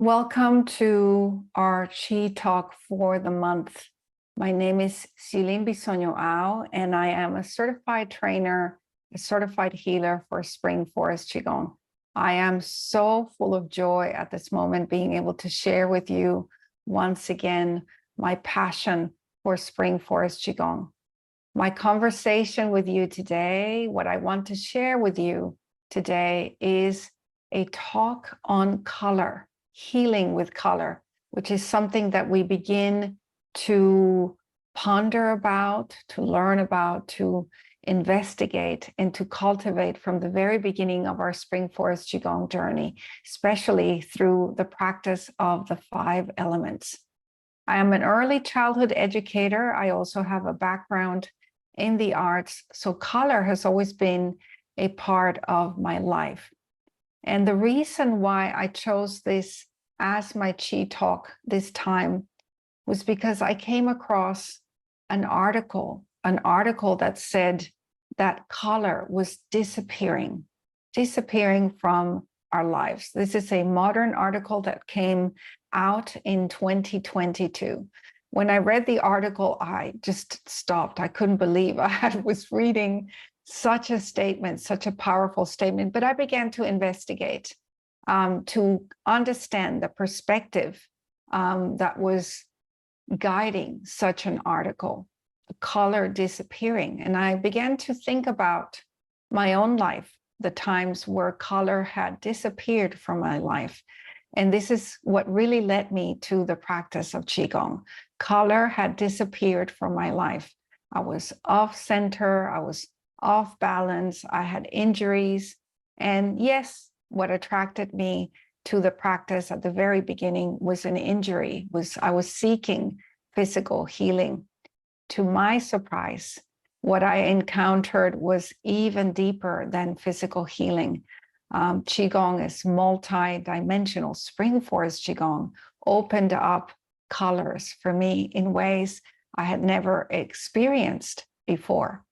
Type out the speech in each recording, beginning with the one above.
Welcome to our Qi Talk for the month. My name is Siu-ling Bisogno Hau, and I am a certified trainer, a certified healer for Spring Forest Qigong. I am so full of joy at this moment being able to share with you once again my passion for Spring Forest Qigong. My conversation with you today, what I want to share with you today is a talk on color. Healing with color, which is something that we begin to ponder about, to learn about, to investigate, and to cultivate from the very beginning of our Spring Forest Qigong journey, especially through the practice of the 5 elements. I am an early childhood educator. I also have a background in the arts, so color has always been a part of my life. And the reason why I chose this as my Qi talk this time was because I came across an article that said that color was disappearing from our lives. This is a modern article that came out in 2022. When I read the article, I just stopped. I couldn't believe I was reading such a statement, such a powerful statement, but I began to investigate, to understand the perspective that was guiding such an article, color disappearing. And I began to think about my own life, the times where color had disappeared from my life. And this is what really led me to the practice of Qigong. Color had disappeared from my life. I was off center, I was off balance, I had injuries. And yes, what attracted me to the practice at the very beginning was an injury, I was seeking physical healing. To my surprise, what I encountered was even deeper than physical healing. Qigong is multi-dimensional. Spring Forest Qigong opened up colors for me in ways I had never experienced before.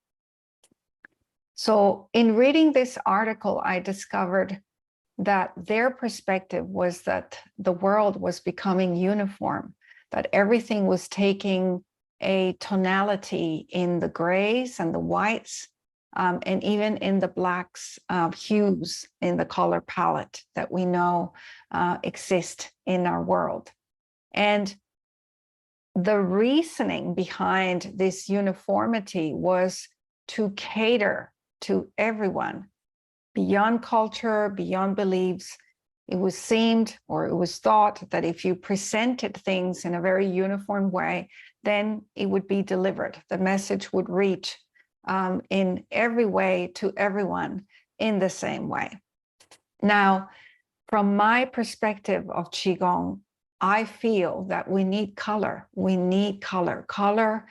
So in reading this article, I discovered that their perspective was that the world was becoming uniform, that everything was taking a tonality in the grays and the whites, and even in the blacks, hues in the color palette that we know exist in our world. And the reasoning behind this uniformity was to cater to everyone, beyond culture, beyond beliefs. It was thought that if you presented things in a very uniform way, then it would be delivered. The message would reach in every way to everyone in the same way. Now, from my perspective of Qigong, I feel that we need color. We need color. Color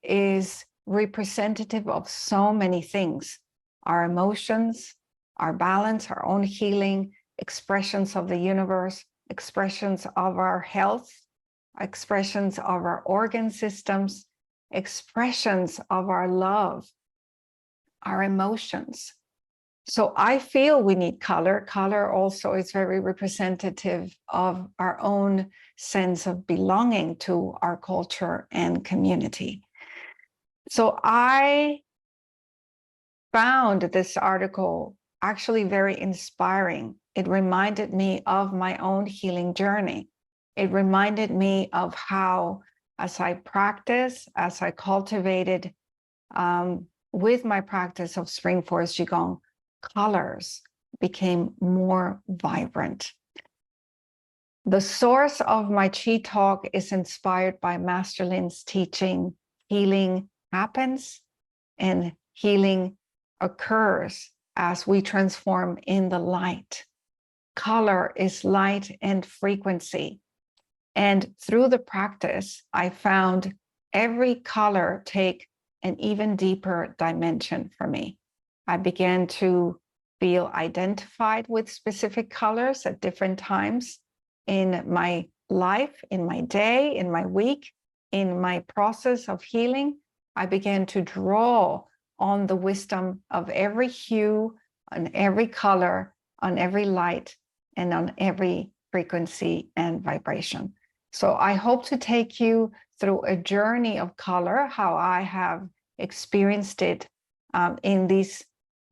is representative of so many things: our emotions, our balance, our own healing, expressions of the universe, expressions of our health, expressions of our organ systems, expressions of our love, our emotions. So I feel we need color. Color also is very representative of our own sense of belonging to our culture and community. So I found this article actually very inspiring. It reminded me of my own healing journey. It reminded me of how, as I cultivated with my practice of Spring Forest Qigong, colors became more vibrant. The source of my Qi talk is inspired by Master Lin's teaching: healing happens and healing occurs as we transform in the light. Color is light and frequency. And through the practice, I found every color take an even deeper dimension for me. I began to feel identified with specific colors at different times in my life, in my day, in my week, in my process of healing. I began to draw on the wisdom of every hue, on every color, on every light, and on every frequency, and vibration. So I hope to take you through a journey of color, how I have experienced it in these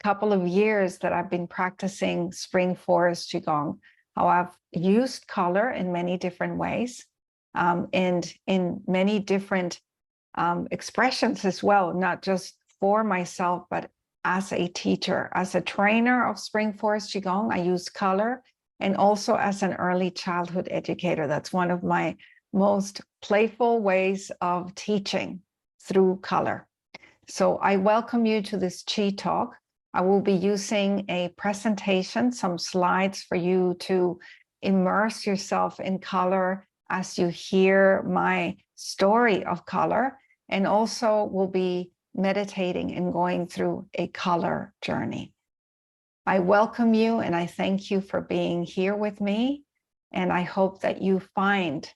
couple of years that I've been practicing Spring Forest Qigong, how I've used color in many different ways and in many different expressions as well, not just for myself, but as a teacher, as a trainer of Spring Forest Qigong. I use color, and also as an early childhood educator. That's one of my most playful ways of teaching, through color. So I welcome you to this Qi Talk. I will be using a presentation, some slides for you to immerse yourself in color as you hear my story of color, and also will be meditating and going through a color journey. I welcome you and I thank you for being here with me. And I hope that you find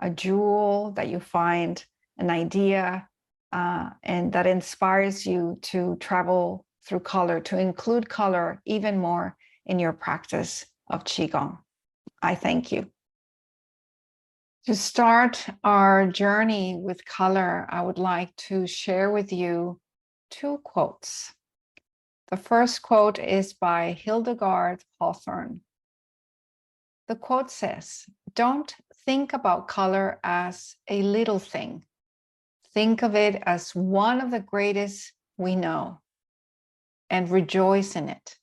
a jewel, that you find an idea, and that inspires you to travel through color, to include color even more in your practice of Qigong. I thank you. To start our journey with color, I would like to share with you two quotes. The first quote is by Hildegard Hawthorne. The quote says, "Don't think about color as a little thing. Think of it as one of the greatest we know, and rejoice in it.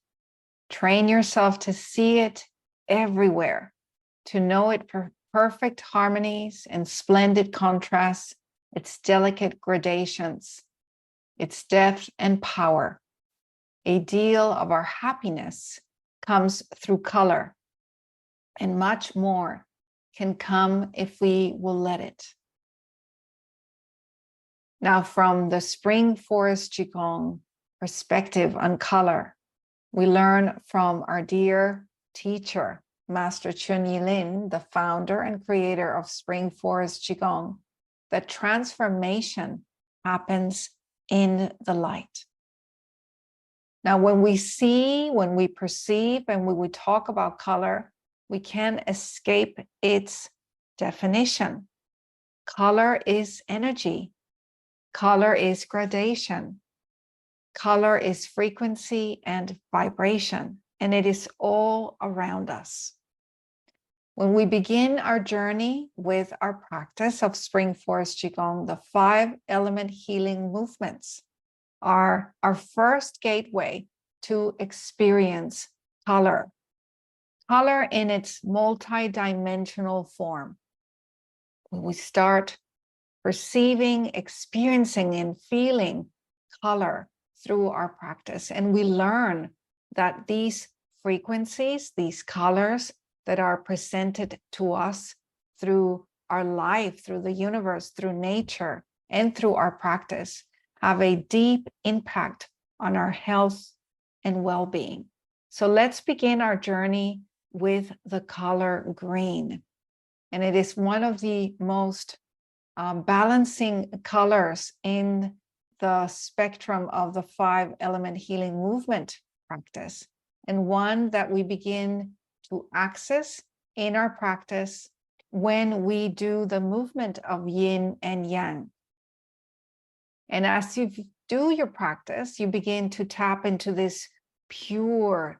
Train yourself to see it everywhere, to know it perfect harmonies and splendid contrasts, its delicate gradations, its depth and power. A deal of our happiness comes through color, and much more can come if we will let it." Now, from the Spring Forest Qigong perspective on color, we learn from our dear teacher, Master Chun-Yi Lin, the founder and creator of Spring Forest Qigong, that transformation happens in the light. Now, when we see, when we perceive, and when we talk about color, we can't escape its definition. Color is energy. Color is gradation. Color is frequency and vibration, and it is all around us. When we begin our journey with our practice of Spring Forest Qigong, the 5-element healing movements are our first gateway to experience color. Color in its multi-dimensional form. When we start perceiving, experiencing, and feeling color through our practice, and we learn that these frequencies, these colors that are presented to us through our life, through the universe, through nature, and through our practice, have a deep impact on our health and well-being. So let's begin our journey with the color green. And it is one of the most balancing colors in the spectrum of the 5-element healing movement practice, and one that we begin to access in our practice when we do the movement of yin and yang. And as you do your practice, you begin to tap into this pure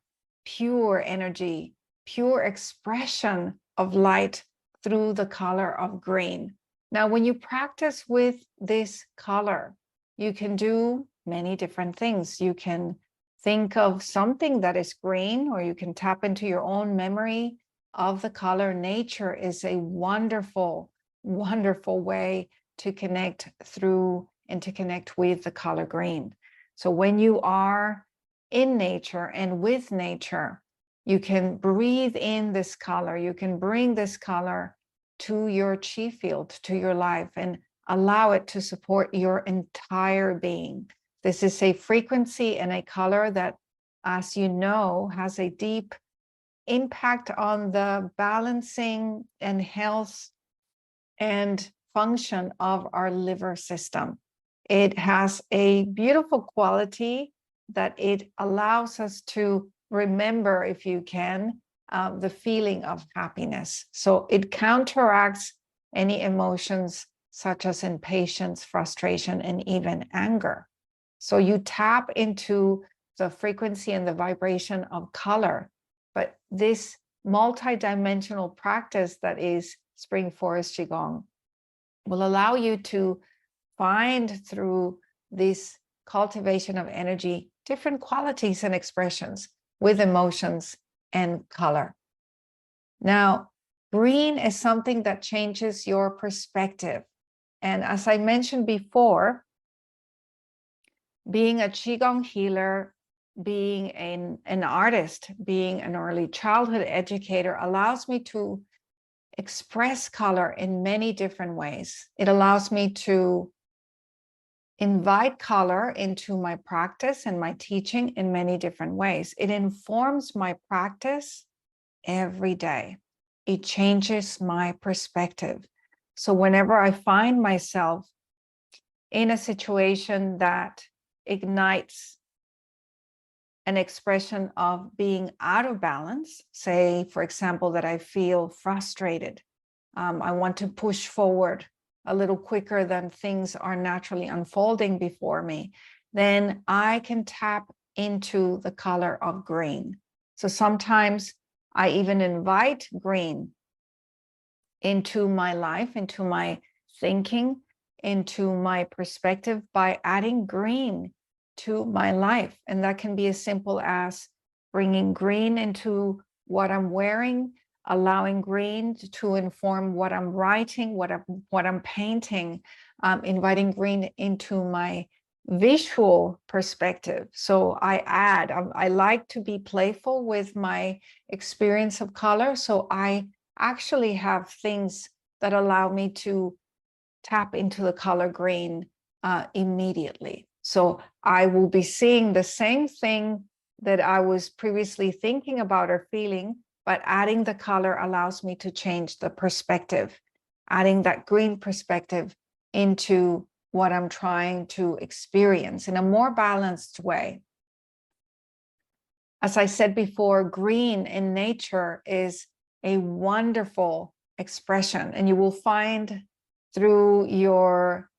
energy, pure expression of light through the color of green. Now, when you practice with this color, you can do many different things. You can think of something that is green, or you can tap into your own memory of the color. Nature is a wonderful, wonderful way to connect through and to connect with the color green. So when you are in nature and with nature, you can breathe in this color. You can bring this color to your chi field, to your life, and allow it to support your entire being. This is a frequency and a color that, as you know, has a deep impact on the balancing and health and function of our liver system. It has a beautiful quality that it allows us to remember, if you can, the feeling of happiness. So it counteracts any emotions such as impatience, frustration, and even anger. So you tap into the frequency and the vibration of color, but this multidimensional practice that is Spring Forest Qigong will allow you to find through this cultivation of energy different qualities and expressions with emotions and color. Now, green is something that changes your perspective. And as I mentioned before, being a Qigong healer, being an artist, being an early childhood educator allows me to express color in many different ways. It allows me to invite color into my practice and my teaching in many different ways. It informs my practice every day. It changes my perspective. So whenever I find myself in a situation that ignites an expression of being out of balance, say, for example, that I feel frustrated, I want to push forward a little quicker than things are naturally unfolding before me, then I can tap into the color of green. So sometimes I even invite green into my life, into my thinking, into my perspective by adding green to my life. And that can be as simple as bringing green into what I'm wearing, allowing green to inform what I'm writing, what I'm painting, inviting green into my visual perspective. So I like to be playful with my experience of color. So I actually have things that allow me to tap into the color green immediately. So I will be seeing the same thing that I was previously thinking about or feeling, but adding the color allows me to change the perspective, adding that green perspective into what I'm trying to experience in a more balanced way. As I said before, green in nature is a wonderful expression, and you will find through your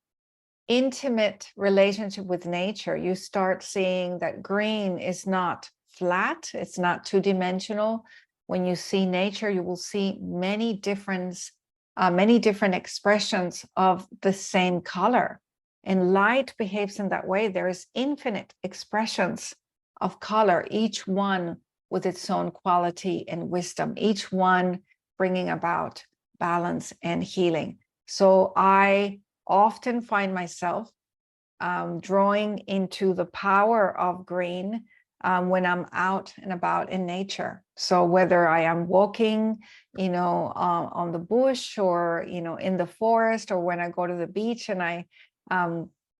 intimate relationship with nature, you start seeing that green is not flat, it's not two-dimensional. When you see nature, you will see many different expressions of the same color. And light behaves in that way. There is infinite expressions of color, each one with its own quality and wisdom, each one bringing about balance and healing. So I often find myself drawing into the power of green when I'm out and about in nature. So whether I am walking, on the bush, or, in the forest, or when I go to the beach and I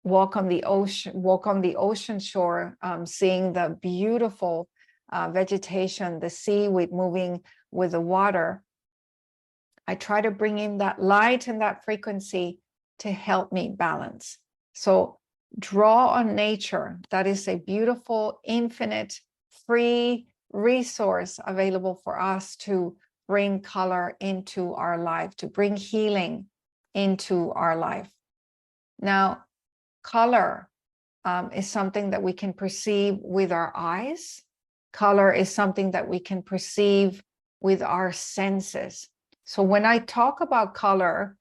walk on the ocean shore, seeing the beautiful vegetation, the seaweed moving with the water, I try to bring in that light and that frequency to help me balance. So draw on nature. That is a beautiful, infinite, free resource available for us to bring color into our life, to bring healing into our life. Now, color is something that we can perceive with our eyes. Color is something that we can perceive with our senses. So when I talk about color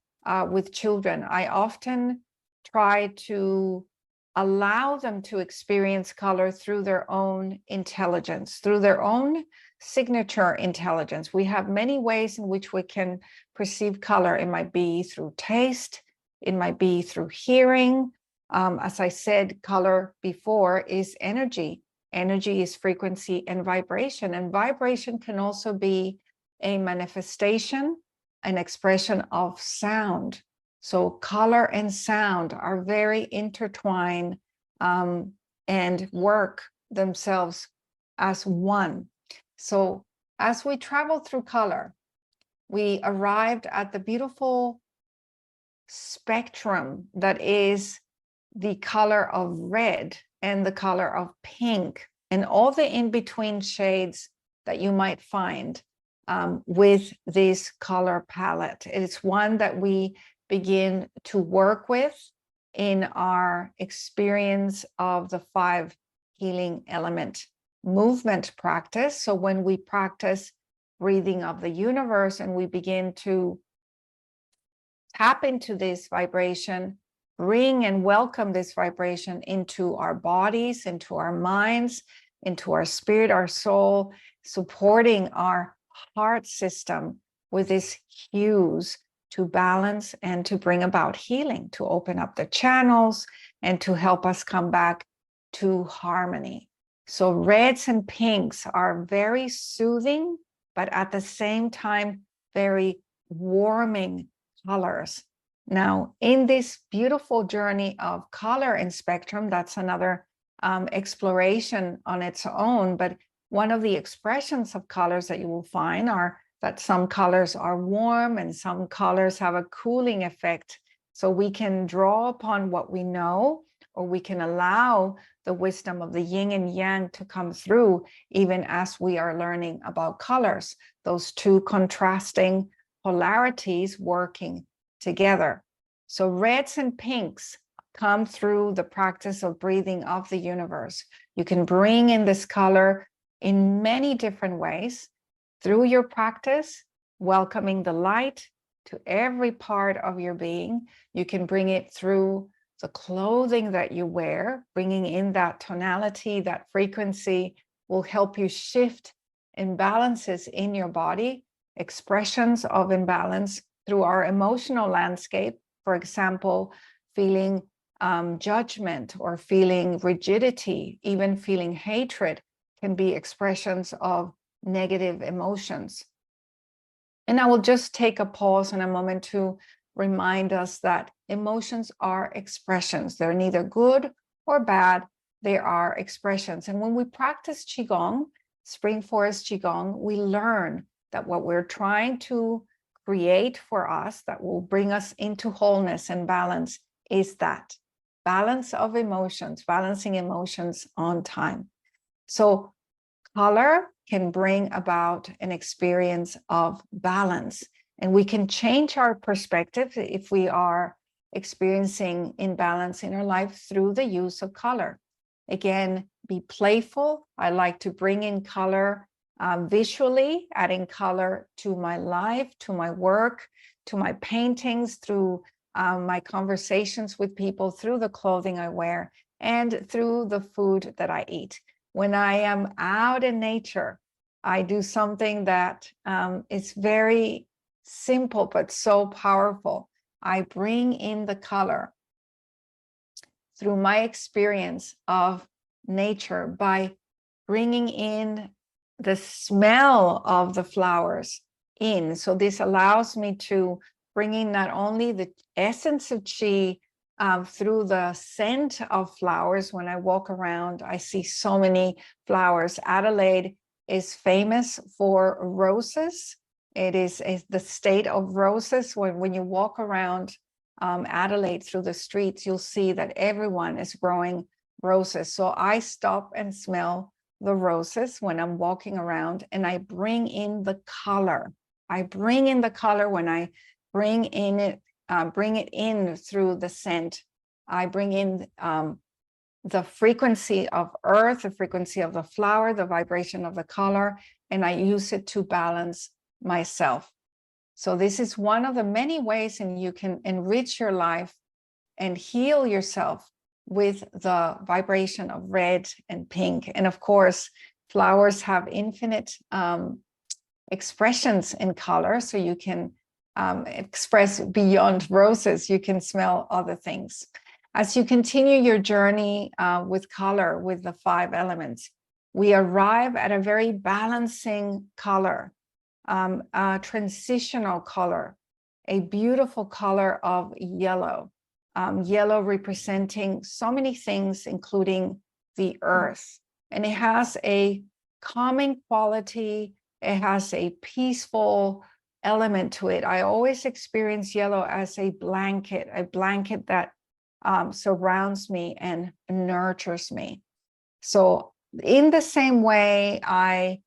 with children, I often try to allow them to experience color through their own intelligence, through their own signature intelligence. We have many ways in which we can perceive color. It might be through taste, it might be through hearing. As I said, color before is energy. Energy is frequency and vibration can also be a manifestation, an expression of sound. So color and sound are very intertwined and work themselves as one. So as we travel through color, we arrived at the beautiful spectrum that is the color of red and the color of pink and all the in-between shades that you might find with this color palette. It's one that we begin to work with in our experience of the 5 healing element movement practice. So when we practice breathing of the universe and we begin to tap into this vibration, bring and welcome this vibration into our bodies, into our minds, into our spirit, our soul, supporting our heart system with these hues to balance and to bring about healing, to open up the channels and to help us come back to harmony. So reds and pinks are very soothing, but at the same time, very warming colors. Now, in this beautiful journey of color and spectrum, that's another exploration on its own, but one of the expressions of colors that you will find are that some colors are warm and some colors have a cooling effect. So we can draw upon what we know, or we can allow the wisdom of the yin and yang to come through, even as we are learning about colors, those two contrasting polarities working together. So reds and pinks come through the practice of breathing of the universe. You can bring in this color in many different ways through your practice, welcoming the light to every part of your being. You can bring it through the clothing that you wear, bringing in that tonality, that frequency will help you shift imbalances in your body, expressions of imbalance through our emotional landscape. For example, feeling judgment or feeling rigidity, even feeling hatred can be expressions of negative emotions. And I will just take a pause in a moment to remind us that emotions are expressions. They're neither good or bad. They are expressions. And when we practice Qigong, Spring Forest Qigong, we learn that what we're trying to create for us that will bring us into wholeness and balance is that balance of emotions, balancing emotions on time. So color can bring about an experience of balance, and we can change our perspective if we are experiencing imbalance in our life through the use of color. Again, be playful. I like to bring in color visually, adding color to my life, to my work, to my paintings, through my conversations with people, through the clothing I wear, and through the food that I eat. When I am out in nature, I do something that is very simple, but so powerful. I bring in the color through my experience of nature by bringing in the smell of the flowers in. So this allows me to bring in not only the essence of Qi through the scent of flowers. When I walk around, I see so many flowers. Adelaide is famous for roses. It is the state of roses. When you walk around Adelaide through the streets, you'll see that everyone is growing roses. So I stop and smell the roses when I'm walking around, and I bring in the color. I bring in the color when I bring it in through the scent. I bring in the frequency of earth, the frequency of the flower, the vibration of the color, and I use it to balance myself. So this is one of the many ways and you can enrich your life and heal yourself with the vibration of red and pink. And of course, flowers have infinite expressions in color, so you can express beyond roses. You can smell other things. As you continue your journey with color, with the 5 elements, we arrive at a very balancing color, a transitional color, a beautiful color of yellow. Yellow representing so many things, including the earth. And it has a calming quality. It has a peaceful element to it. I always experience yellow as a blanket that surrounds me and nurtures me. So in the same way, I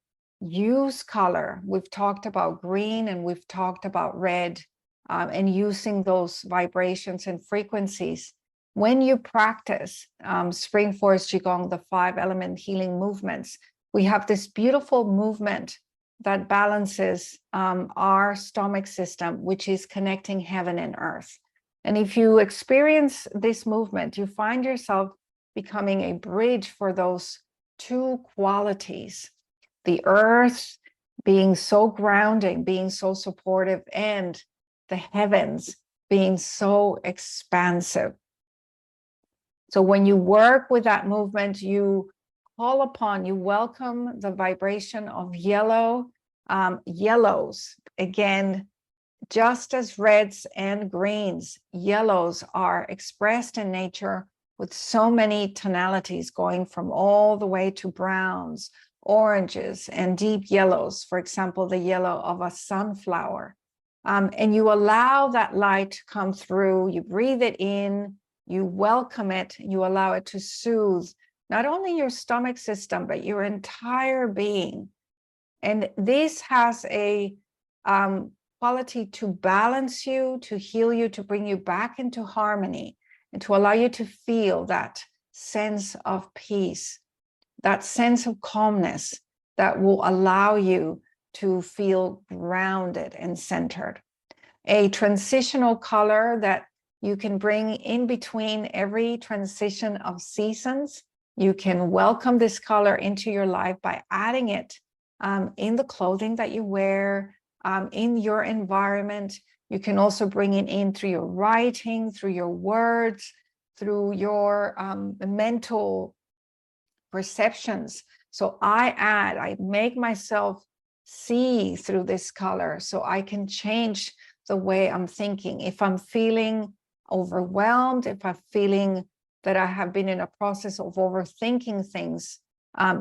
use color. We've talked about green and we've talked about red, and using those vibrations and frequencies. When you practice Spring Forest Qigong, the 5-element healing movements, we have this beautiful movement that balances our stomach system, which is connecting heaven and earth. And if you experience this movement, you find yourself becoming a bridge for those two qualities, the earth being so grounding, being so supportive, and the heavens being so expansive. So when you work with that movement, you call upon, you welcome the vibration of yellow, yellows. Again, just as reds and greens, yellows are expressed in nature with so many tonalities, going from all the way to browns, oranges, and deep yellows. For example, the yellow of a sunflower. And you allow that light to come through, you breathe it in, you welcome it, you allow it to soothe not only your stomach system, but your entire being. And this has a quality to balance you, to heal you, to bring you back into harmony, and to allow you to feel that sense of peace, that sense of calmness that will allow you to feel grounded and centered. A transitional color that you can bring in between every transition of seasons. You can welcome this color into your life by adding it in the clothing that you wear, in your environment. You can also bring it in through your writing, through your words, through your mental perceptions. So I make myself see through this color so I can change the way I'm thinking. If I'm feeling overwhelmed, if I'm feeling that I have been in a process of overthinking things,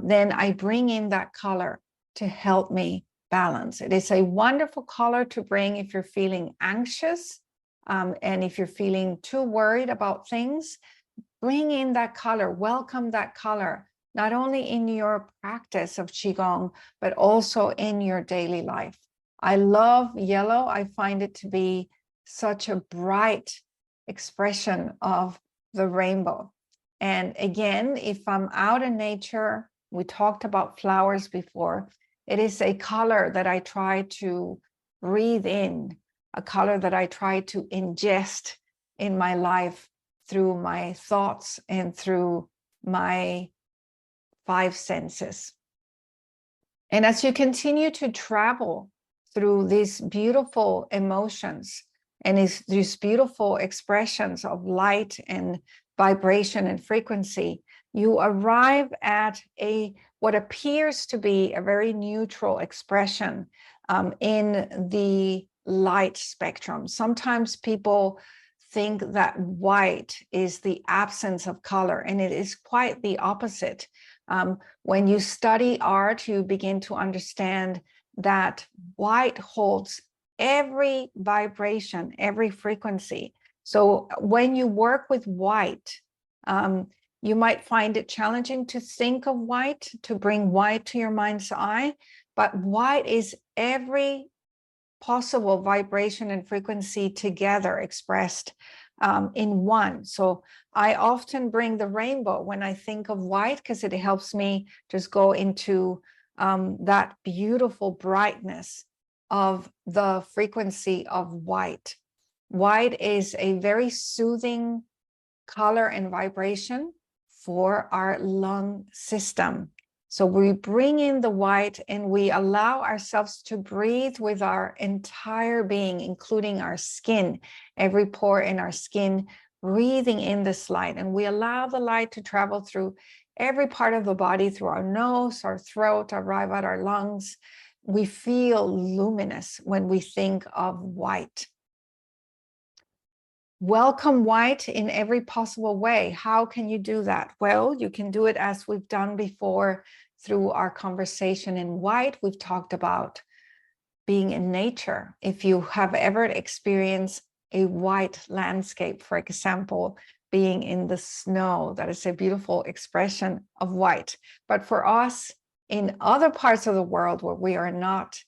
then I bring in that color to help me balance. It is a wonderful color to bring if you're feeling anxious, and if you're feeling too worried about things. Bring in that color, welcome that color, not only in your practice of Qigong, but also in your daily life. I love yellow. I find it to be such a bright expression of the rainbow. And again, if I'm out in nature, we talked about flowers before, it is a color that I try to breathe in, a color that I try to ingest in my life through my thoughts and through my 5 senses. And as you continue to travel through these beautiful emotions and these beautiful expressions of light and vibration and frequency, you arrive at what appears to be a very neutral expression in the light spectrum. Sometimes people think that white is the absence of color, and it is quite the opposite. When you study art, you begin to understand that white holds every vibration, every frequency. So when you work with white, you might find it challenging to think of white, to bring white to your mind's eye, but white is every possible vibration and frequency together expressed in one. So I often bring the rainbow when I think of white, because it helps me just go into that beautiful brightness of the frequency of white. White is a very soothing color and vibration for our lung system. So we bring in the white and we allow ourselves to breathe with our entire being, including our skin, every pore in our skin, breathing in this light. And we allow the light to travel through every part of the body, through our nose, our throat, arrive at our lungs. We feel luminous when we think of white. Welcome white in every possible way. How can you do that? Well, you can do it as we've done before through our conversation in white. We've talked about being in nature. If you have ever experienced a white landscape, for example, being in the snow, that is a beautiful expression of white. But for us, In other parts of the world where we are not,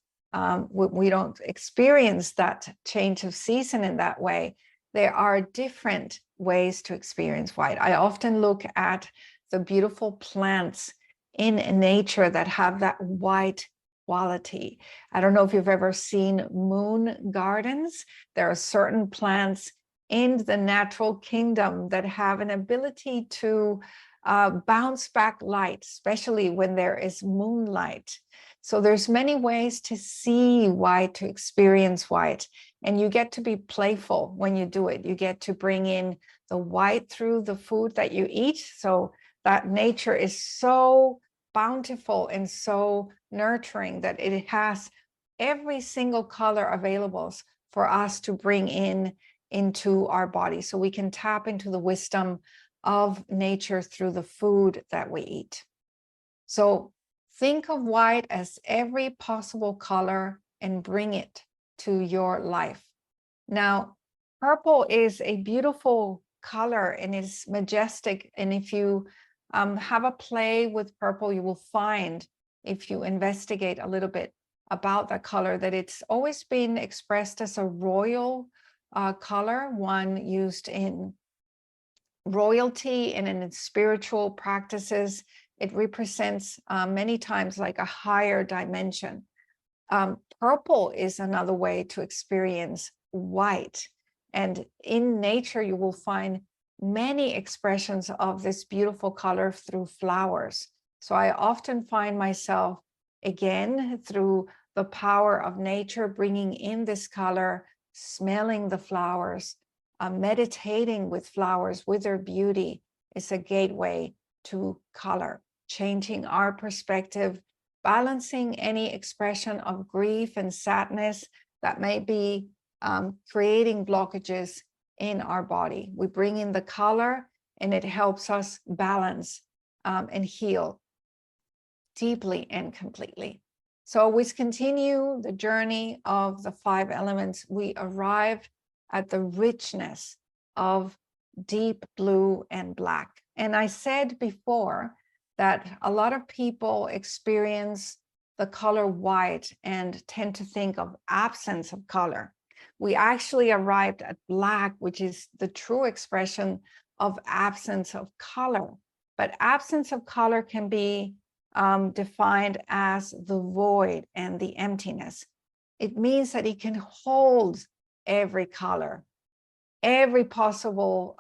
we don't experience that change of season in that way, there are different ways to experience white. I often look at the beautiful plants in nature that have that white quality. I don't know if you've ever seen moon gardens. There are certain plants in the natural kingdom that have an ability to bounce back light, especially when there is moonlight. So there's many ways to see white, to experience white, and you get to be playful when you do it. You get to bring in the white through the food that you eat, so that nature is so bountiful and so nurturing that it has every single color available for us to bring into our body, so we can tap into the wisdom of nature through the food that we eat. So think of white as every possible color and bring it to your life. Now, purple is a beautiful color and it's majestic. And if you have a play with purple, you will find, if you investigate a little bit about that color, that it's always been expressed as a royal color, one used in royalty and in spiritual practices. It represents many times like a higher dimension. Purple is another way to experience white. And in nature, you will find many expressions of this beautiful color through flowers. So I often find myself, again, through the power of nature, bringing in this color, smelling the flowers, meditating with flowers, with their beauty, is a gateway to color, changing our perspective, balancing any expression of grief and sadness that may be creating blockages in our body. We bring in the color and it helps us balance and heal deeply and completely. So we continue the journey of the 5 elements. We arrived at the richness of deep blue and black. And I said before that a lot of people experience the color white and tend to think of absence of color. We actually arrived at black, which is the true expression of absence of color. But absence of color can be defined as the void and the emptiness. It means that it can hold every color, every possible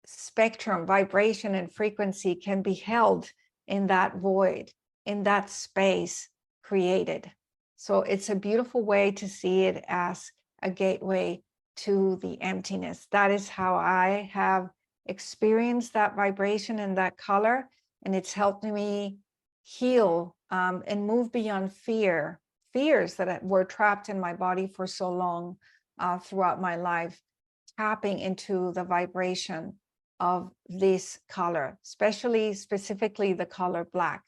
spectrum, vibration, and frequency can be held in that void, in that space created. So it's a beautiful way to see it as a gateway to the emptiness. That is how I have experienced that vibration and that color, and it's helped me heal and move beyond fears that were trapped in my body for so long throughout my life, tapping into the vibration of this color, specifically the color black.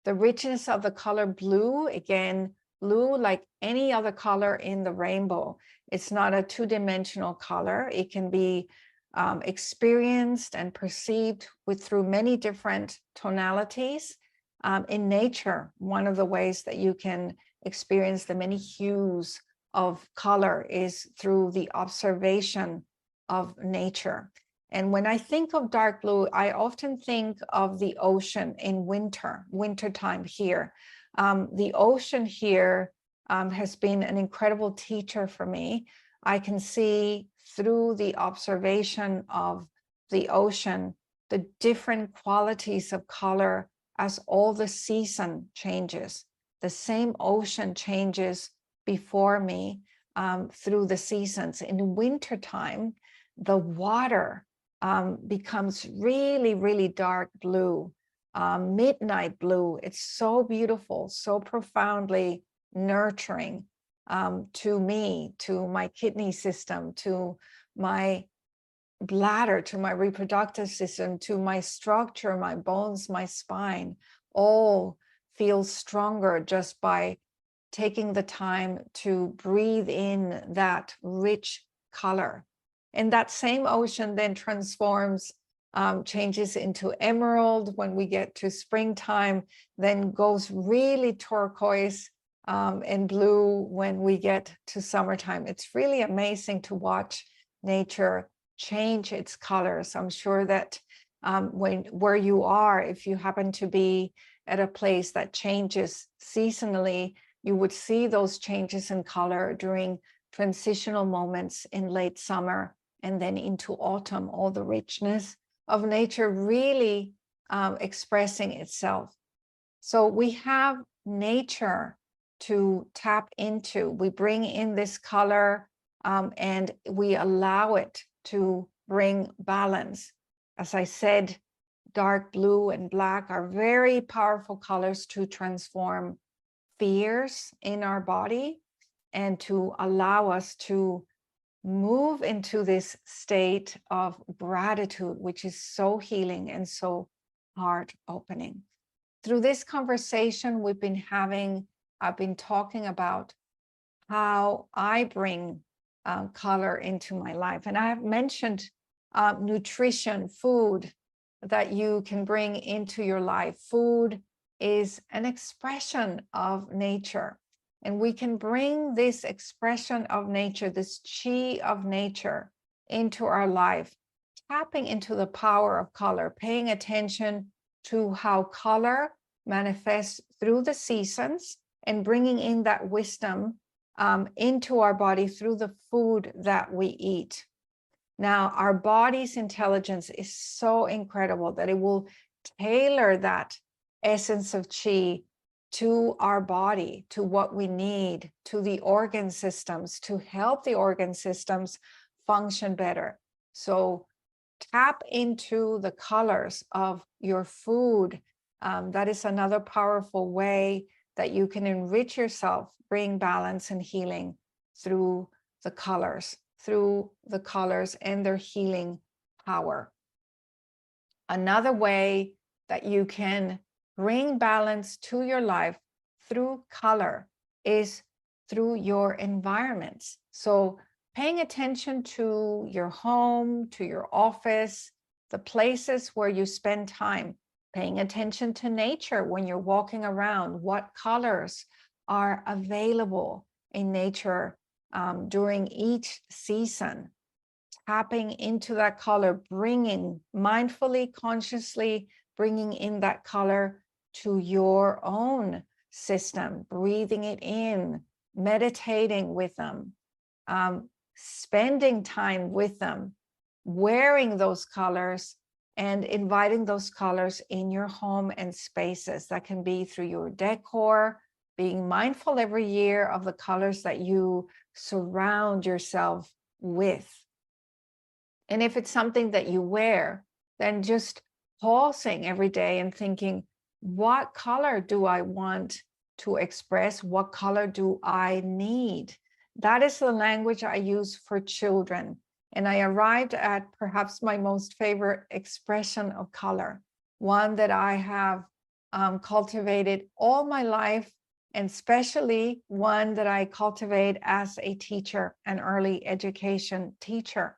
The richness of the color blue, again, blue, like any other color in the rainbow, it's not a two-dimensional color. It can be experienced and perceived through many different tonalities. In nature, one of the ways that you can experience the many hues of color is through the observation of nature. And when I think of dark blue, I often think of the ocean in wintertime here. The ocean here has been an incredible teacher for me. I can see through the observation of the ocean the different qualities of color as all the season changes. The same ocean changes before me through the seasons. In wintertime, the water becomes really, really dark blue, midnight blue. It's so beautiful, so profoundly nurturing to me, to my kidney system, to my bladder, to my reproductive system, to my structure, my bones, my spine, all feel stronger just by taking the time to breathe in that rich color. And that same ocean then transforms changes into emerald when we get to springtime, then goes really turquoise and blue when we get to summertime. It's really amazing to watch nature change its colors. I'm sure that where you are, if you happen to be at a place that changes seasonally, you would see those changes in color during transitional moments in late summer and then into autumn, all the richness of nature really expressing itself. So we have nature to tap into. We bring in this color and we allow it to bring balance. As I said, dark blue and black are very powerful colors to transform fears in our body and to allow us to move into this state of gratitude, which is so healing and so heart opening. Through this conversation we've been having, I've been talking about how I bring color into my life. And I have mentioned nutrition, food that you can bring into your life. Food is an expression of nature. And we can bring this expression of nature, this chi of nature, into our life, tapping into the power of color, paying attention to how color manifests through the seasons and bringing in that wisdom into our body through the food that we eat. Now, our body's intelligence is so incredible that it will tailor that essence of chi to our body, to what we need, to the organ systems, to help the organ systems function better. So tap into the colors of your food. That is another powerful way that you can enrich yourself, bring balance and healing through the colors and their healing power. Another way that you can bring balance to your life through color is through your environments. So paying attention to your home, to your office, the places where you spend time, paying attention to nature when you're walking around, what colors are available in nature during each season, tapping into that color, bringing mindfully, consciously, bringing in that color to your own system, breathing it in, meditating with them, spending time with them, wearing those colors and inviting those colors in your home and spaces. That can be through your decor, being mindful every year of the colors that you surround yourself with. And if it's something that you wear, then just pausing every day and thinking, what color do I want to express? What color do I need? That is the language I use for children. And I arrived at perhaps my most favorite expression of color, one that I have cultivated all my life, and especially one that I cultivate as a teacher, an early education teacher.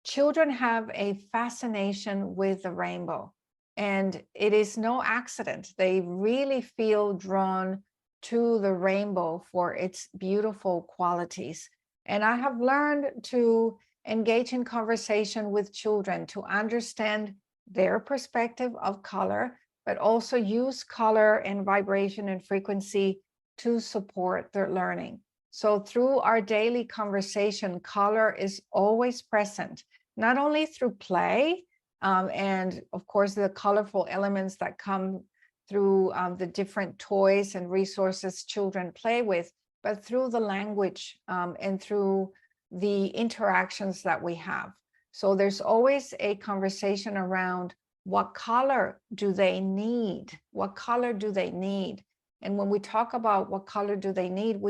Children have a fascination with the rainbow, and it is no accident. They really feel drawn to the rainbow for its beautiful qualities. And I have learned to engage in conversation with children to understand their perspective of color, but also use color and vibration and frequency to support their learning. So through our daily conversation, color is always present, not only through play, and of course the colorful elements that come through the different toys and resources children play with, but through the language and through the interactions that we have. So there's always a conversation around what color do they need? What color do they need? And when we talk about what color do they need,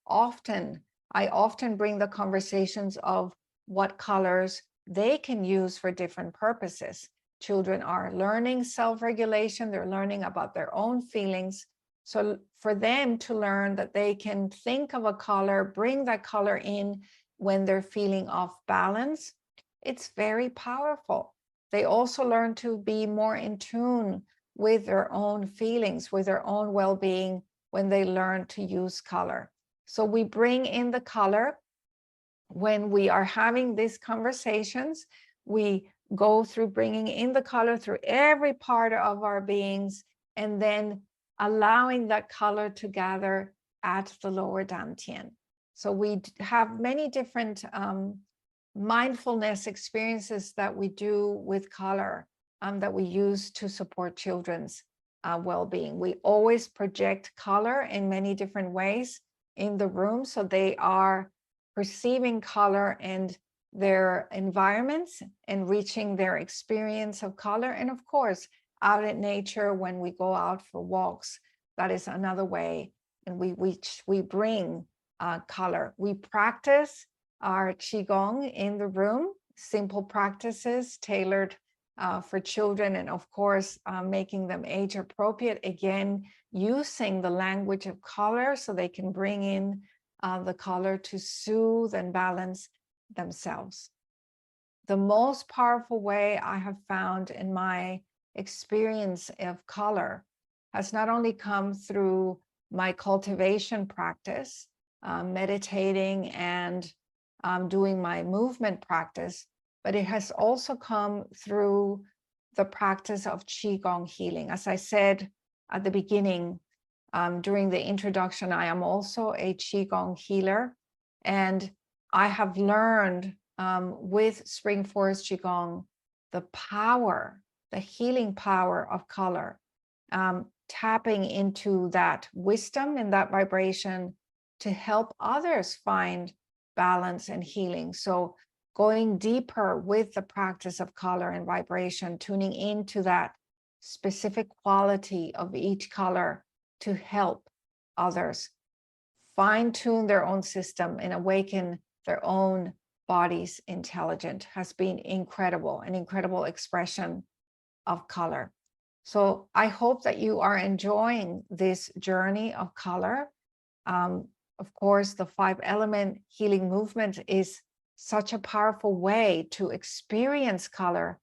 I often bring the conversations of what colors they can use for different purposes. Children are learning self-regulation, they're learning about their own feelings. So for them to learn that they can think of a color, bring that color in when they're feeling off balance, it's very powerful. they also learn to be more in tune with their own feelings, with their own well-being when they learn to use color. So we bring in the color when we are having these conversations. We go through bringing in the color through every part of our beings, and then allowing that color to gather at the lower dantian. So we have many different mindfulness experiences that we do with color that we use to support children's well-being. We always project color in many different ways in the room, so they are perceiving color and their environments and reaching their experience of color. And of course, out in nature, when we go out for walks, that is another way. And we bring color. We practice our Qigong in the room, simple practices tailored for children, and of course, making them age appropriate. Again, using the language of color so they can bring in the color to soothe and balance themselves. The most powerful way I have found in my experience of color has not only come through my cultivation practice, meditating and doing my movement practice, but it has also come through the practice of Qigong healing. As I said at the beginning, during the introduction, I am also a Qigong healer, and I have learned with Spring Forest Qigong the power, the healing power of color, tapping into that wisdom and that vibration to help others find balance and healing. So going deeper with the practice of color and vibration, tuning into that specific quality of each color to help others fine-tune their own system and awaken their own body's intelligence has been incredible, an incredible expression of color. So I hope that you are enjoying this journey of color. Of course, the 5-element healing movement is such a powerful way to experience color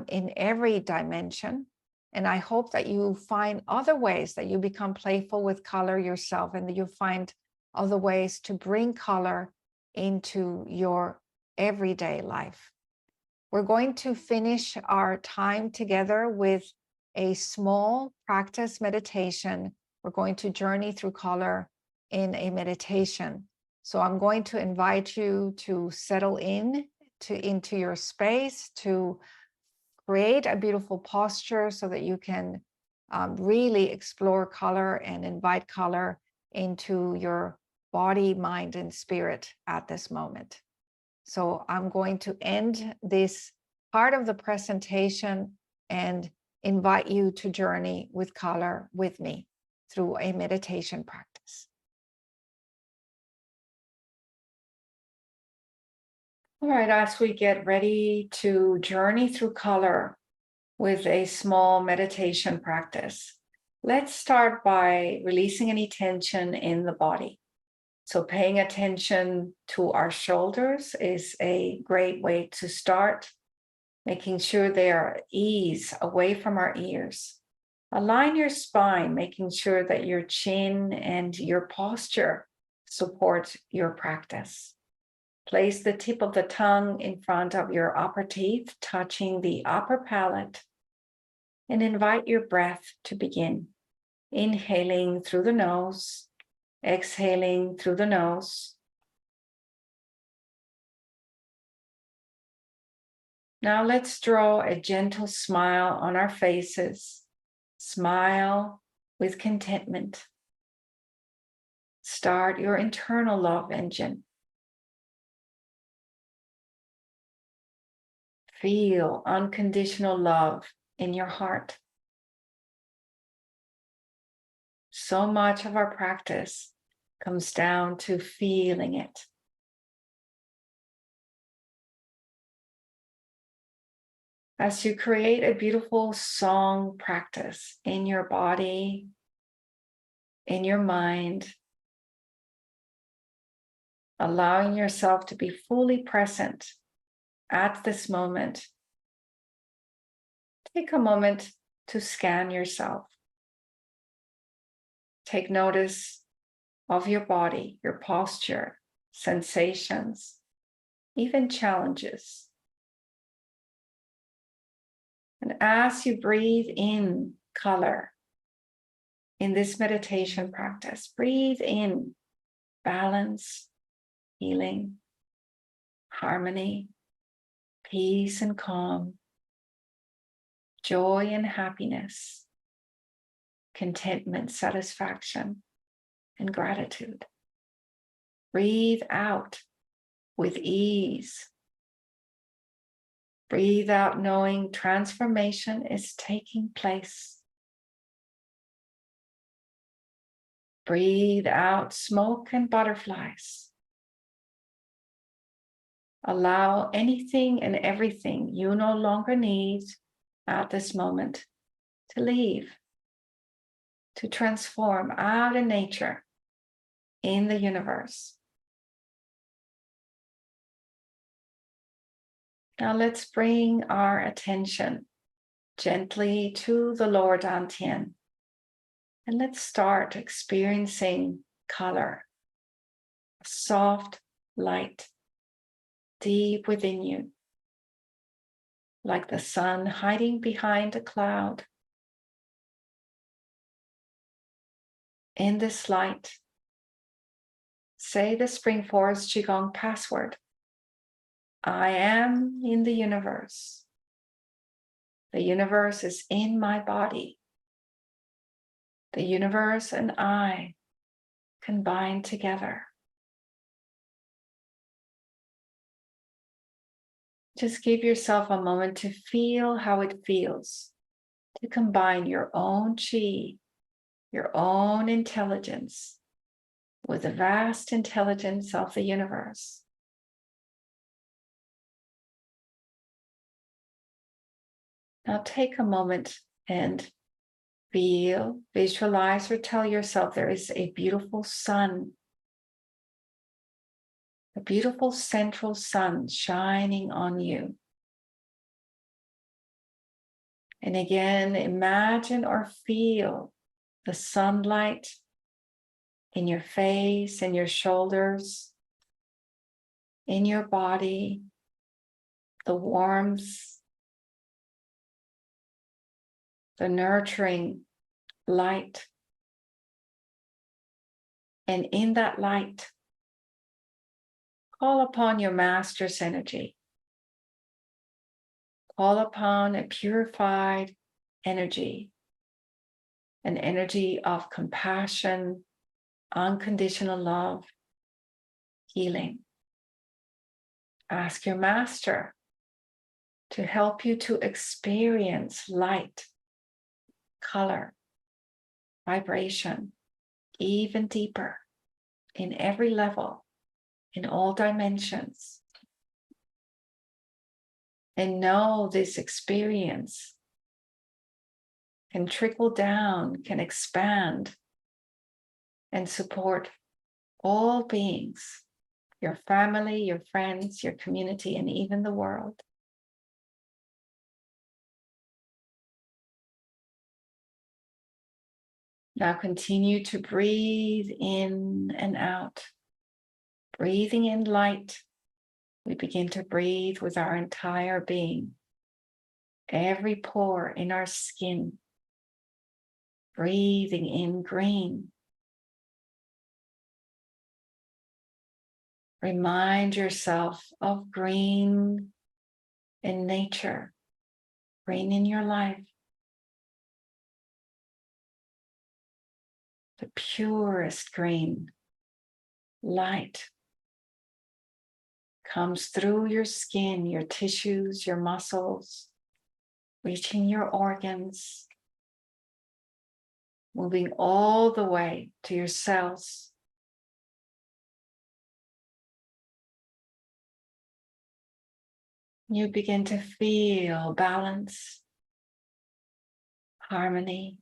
in every dimension. And I hope that you find other ways that you become playful with color yourself, and that you find other ways to bring color into your everyday life. We're going to finish our time together with a small practice meditation. We're going to journey through color in a meditation. So I'm going to invite you to settle into your space, to create a beautiful posture so that you can really explore color and invite color into your body, mind, and spirit at this moment. So I'm going to end this part of the presentation and invite you to journey with color with me through a meditation practice. All right, as we get ready to journey through color with a small meditation practice, let's start by releasing any tension in the body. So paying attention to our shoulders is a great way to start, making sure they are at ease away from our ears. Align your spine, making sure that your chin and your posture support your practice. Place the tip of the tongue in front of your upper teeth, touching the upper palate, and invite your breath to begin. Inhaling through the nose, exhaling through the nose. Now let's draw a gentle smile on our faces. Smile with contentment. Start your internal love engine. Feel unconditional love in your heart. So much of our practice comes down to feeling it. As you create a beautiful song practice in your body, in your mind, allowing yourself to be fully present at this moment take a moment to scan yourself. Take notice of your body, your posture, sensations, even challenges. And as you breathe in color in this meditation practice, breathe in balance, healing, harmony, peace and calm, joy and happiness, contentment, satisfaction, and gratitude. Breathe out with ease. Breathe out knowing transformation is taking place. Breathe out smoke and butterflies. Allow anything and everything you no longer need at this moment to leave, to transform out in nature, in the universe. Now let's bring our attention gently to the lower dantian. And let's start experiencing color, soft light, deep within you, like the sun hiding behind a cloud. In this light, say the Spring Forest Qigong password. I am in the universe. The universe is in my body. The universe and I combine together. Just give yourself a moment to feel how it feels to combine your own chi, your own intelligence, with the vast intelligence of the universe. Now take a moment and feel, visualize, or tell yourself there is a beautiful sun, a beautiful central sun shining on you. And again, imagine or feel the sunlight in your face, in your shoulders, in your body, the warmth, the nurturing light. And in that light, call upon your master's energy. Call upon a purified energy, an energy of compassion, unconditional love, healing. Ask your master to help you to experience light, color, vibration, even deeper in every level, in all dimensions. And know this experience can trickle down, can expand, and support all beings, your family, your friends, your community, and even the world. Now continue to breathe in and out. Breathing in light, we begin to breathe with our entire being. Every pore in our skin. Breathing in green. Remind yourself of green in nature, green in your life. The purest green light comes through your skin, your tissues, your muscles, reaching your organs, moving all the way to your cells. You begin to feel balance, harmony.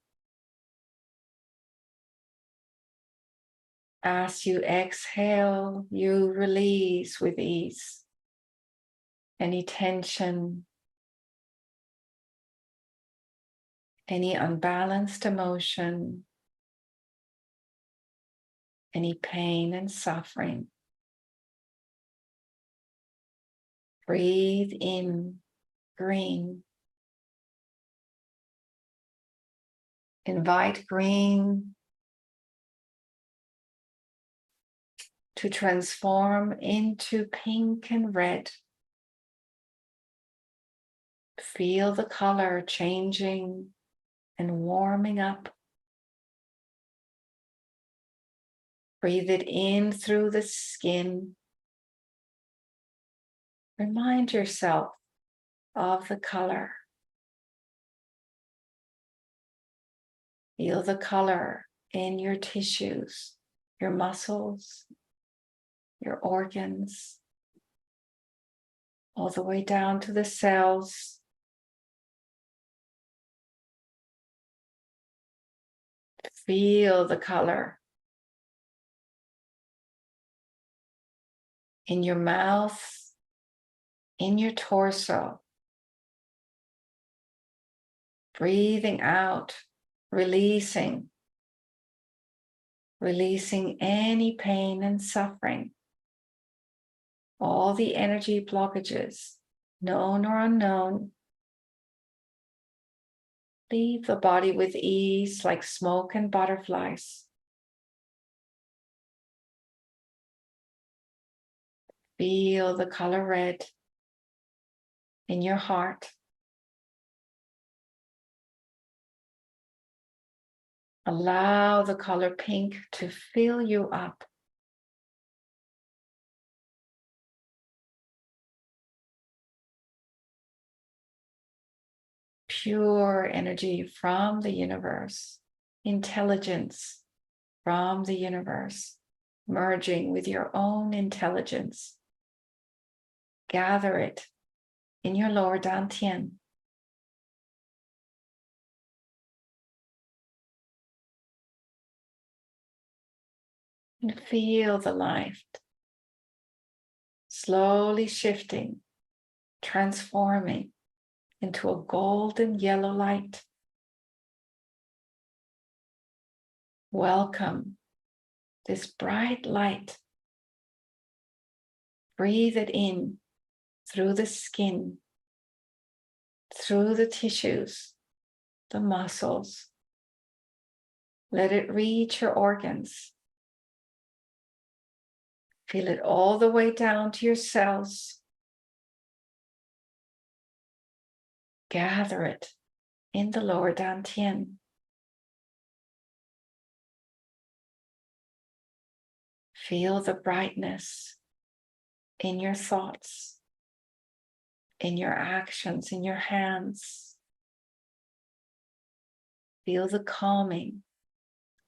As you exhale, you release with ease any tension, any unbalanced emotion, any pain and suffering. Breathe in green. Invite green to transform into pink and red. Feel the color changing and warming up. Breathe it in through the skin. Remind yourself of the color. Feel the color in your tissues, your muscles, your organs, all the way down to the cells. Feel the color in your mouth, in your torso. Breathing out, releasing any pain and suffering. All the energy blockages, known or unknown. Leave the body with ease like smoke and butterflies. Feel the color red in your heart. Allow the color pink to fill you up. Pure energy from the universe, intelligence from the universe, merging with your own intelligence. Gather it in your lower dantian. And feel the light slowly shifting, transforming into a golden yellow light. Welcome this bright light. Breathe it in through the skin, through the tissues, the muscles. Let it reach your organs. Feel it all the way down to your cells. Gather it in the lower dantian. Feel the brightness in your thoughts, in your actions, in your hands. Feel the calming,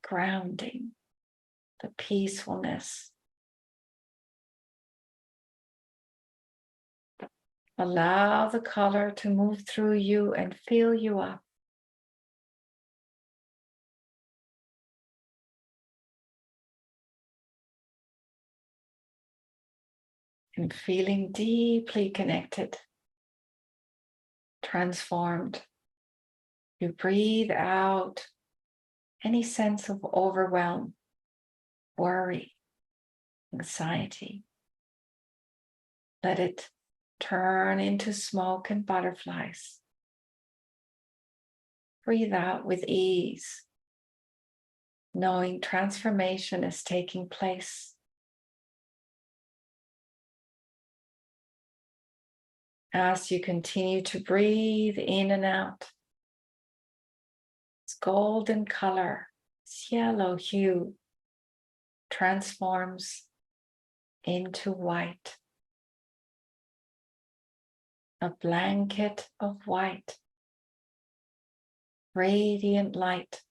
grounding, the peacefulness. Allow the color to move through you and fill you up. And feeling deeply connected, transformed. You breathe out any sense of overwhelm, worry, anxiety. Let it turn into smoke and butterflies. Breathe out with ease, knowing transformation is taking place. As you continue to breathe in and out, this golden color, this yellow hue, transforms into white. A blanket of white, radiant light.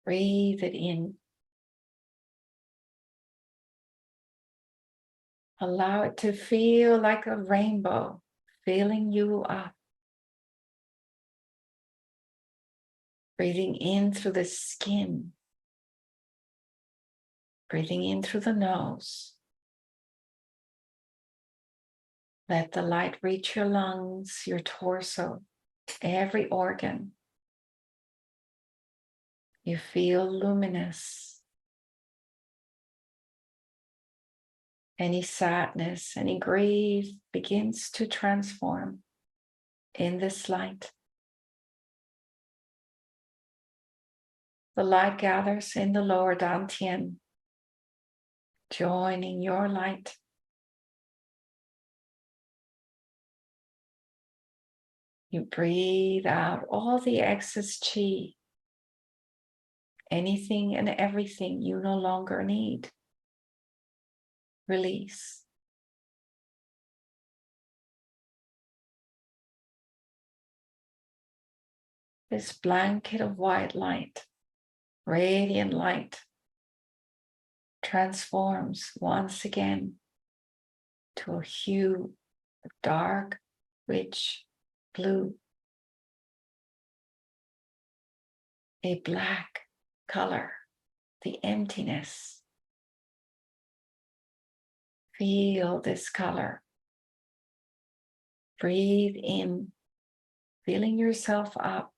Breathe it in. Allow it to feel like a rainbow, filling you up. Breathing in through the skin. Breathing in through the nose. Let the light reach your lungs, your torso, every organ. You feel luminous. Any sadness, any grief begins to transform in this light. The light gathers in the lower dantian, joining your light. You breathe out all the excess qi, anything and everything you no longer need. Release. This blanket of white light, radiant light, transforms once again to a hue of dark, rich blue, a black color, the emptiness. Feel this color. Breathe in, filling yourself up.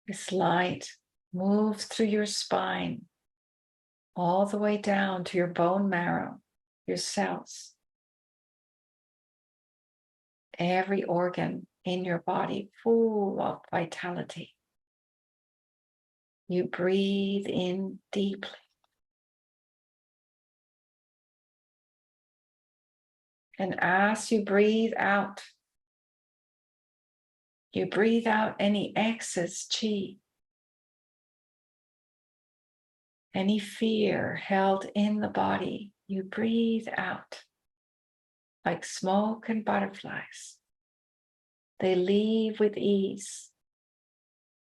This light moves through your spine, all the way down to your bone marrow, your cells. Every organ in your body full of vitality. You breathe in deeply. And as you breathe out any excess qi, any fear held in the body. You breathe out like smoke and butterflies. They leave with ease,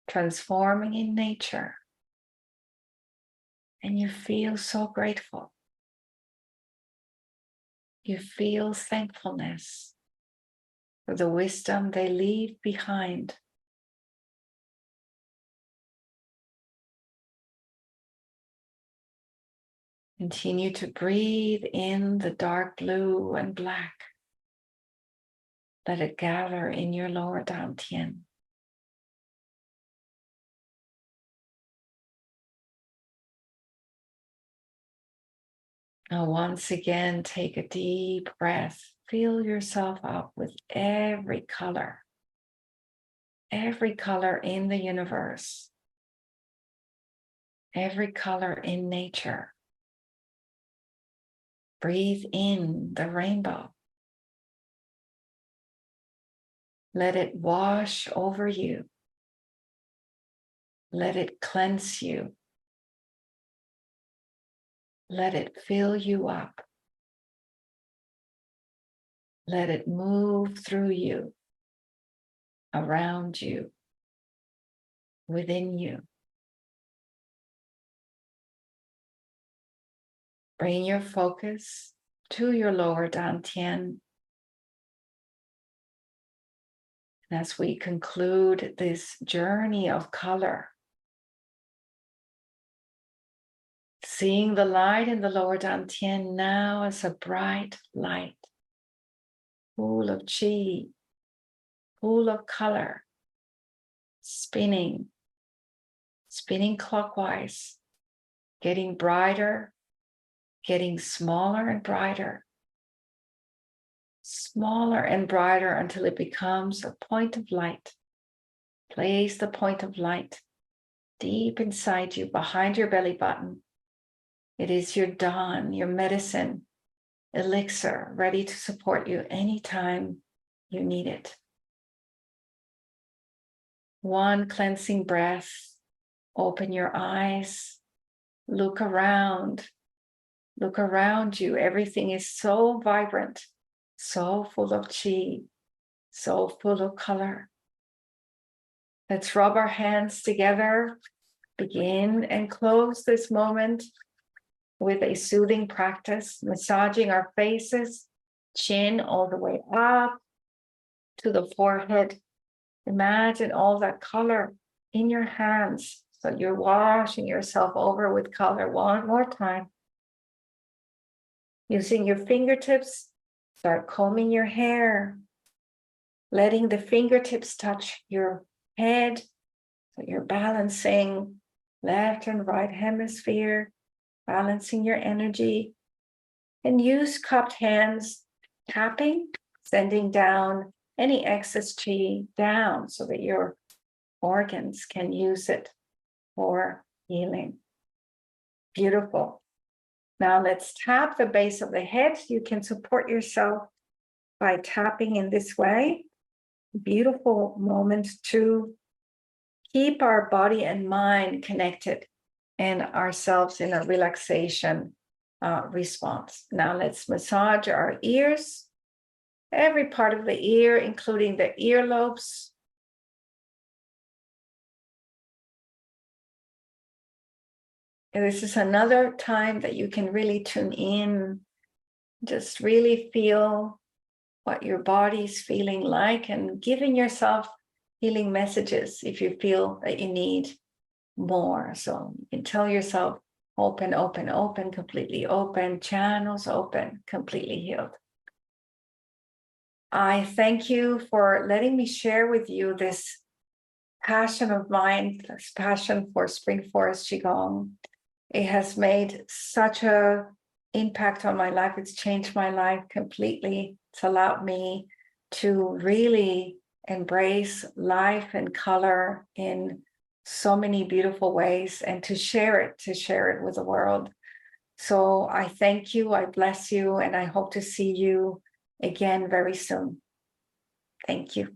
transforming in nature. And you feel so grateful. You feel thankfulness for the wisdom they leave behind. Continue to breathe in the dark blue and black. Let it gather in your lower dantian. Now once again, take a deep breath. Fill yourself up with every color in the universe, every color in nature. Breathe in the rainbow. Let it wash over you. Let it cleanse you. Let it fill you up. Let it move through you, around you, within you. Bring your focus to your lower dantian. And as we conclude this journey of color, seeing the light in the lower dantian now as a bright light, full of qi, full of color, spinning clockwise, getting brighter, getting smaller and brighter until it becomes a point of light. Place the point of light deep inside you, behind your belly button. It is your dawn, your medicine, elixir, ready to support you anytime you need it. One cleansing breath, open your eyes, look around you. Everything is so vibrant, so full of qi, so full of color. Let's rub our hands together, begin and close this moment with a soothing practice, massaging our faces, chin all the way up to the forehead. Imagine all that color in your hands. So you're washing yourself over with color. One more time. Using your fingertips, start combing your hair, letting the fingertips touch your head. So you're balancing left and right hemisphere, balancing your energy. And use cupped hands, tapping, sending down any excess chi down so that your organs can use it for healing. Beautiful. Now let's tap the base of the head. You can support yourself by tapping in this way. Beautiful moment to keep our body and mind connected and ourselves in a relaxation response. Now let's massage our ears, every part of the ear, including the earlobes. And this is another time that you can really tune in, just really feel what your body's feeling like and giving yourself healing messages if you feel that you need more. So you can tell yourself, open, open, open, completely open, channels open, completely healed. I thank you for letting me share with you this passion of mine, this passion for Spring Forest Qigong. It has made such an impact on my life. It's changed my life completely. It's allowed me to really embrace life and color in so many beautiful ways and to share it with the world. So I thank you, I bless you, and I hope to see you again very soon. Thank you.